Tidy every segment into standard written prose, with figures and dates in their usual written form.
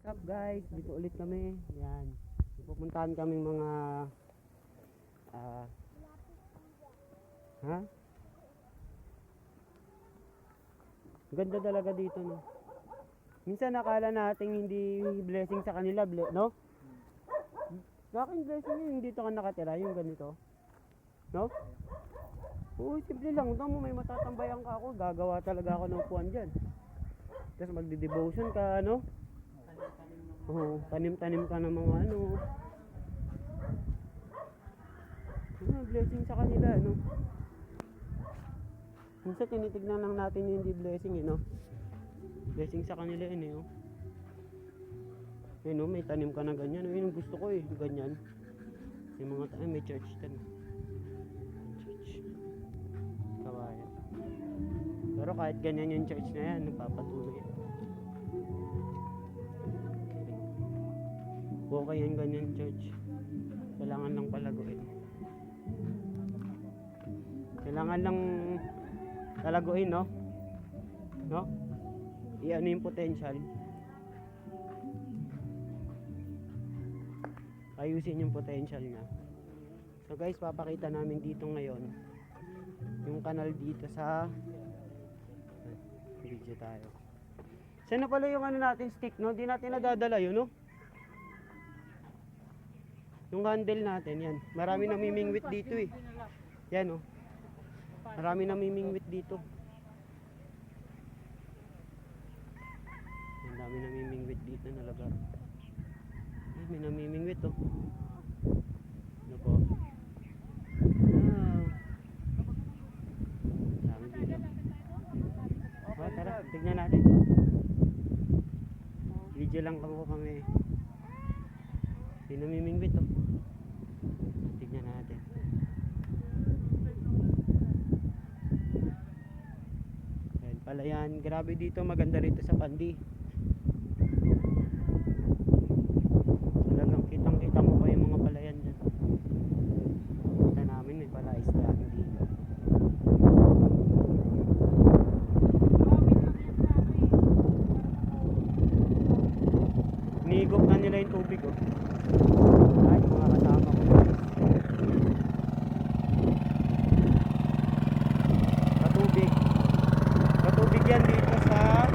Up guys, dito ulit kami. Yan. Pupuntahan kaming mga ha? Ganda talaga dito, no. Minsan nakala nating hindi blessing sa kanila, no? Sa akin blessing yun, dito ka nakatira, yung ganito. No? Oo, simple lang. Tama mo, may matatambayan ka ako. Gagawa talaga ako ng upuan dyan. Tapos magdi-devotion ka, ano? Oo, tanim-tanim ka ng mga ano. Blessing sa kanila, ano? Minsan tinitignan lang natin yung hindi blessing, no? Blessing sa kanila yun, eh, oh. Ayun, oh, may tanim ka na ganyan. Ayun, gusto ko, eh, ganyan. Yung mga tanim, may church tan. Church. Kawayan. Pero kahit ganyan yung church na yan, nagpapatuloy. Okay yan, ganyan church. Kailangan lang palaguin. Kailangan lang talaguin, no? No? I-ano yung potential. Ayusin yung potential niya. So guys, papakita namin dito ngayon yung kanal dito sa video tayo. Saan na pala yung ano natin stick, no? Di natin nadadala yun, no? Yung handle natin, yan. Marami namimingwit dito, eh. Yan, oh. Marami namimingwit dito. Ang dami namimingwit dito na lugar. Ay, may namimingwit, oh. Ano po? Dami dito. Oh, tara, tignan natin. Video lang kami. May namimingwit, oh. Tignan natin. Ayan pala yan. Grabe dito, maganda rito sa Pandi. Talagang kitang-kita mo pa yung mga palayan dyan. Kita namin, may palais na dito. Nihigop na nila yung tubig, oh. Ay, mga kasama ko. Katubig yan dito sa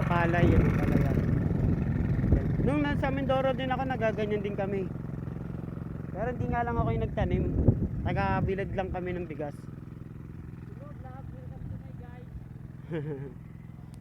palay, yun ang palayan. Nung nasa Mindoro din ako, nagaganyan din kami. Pero hindi nga lang ako yung nagtanim. Taga-bilad lang kami ng bigas.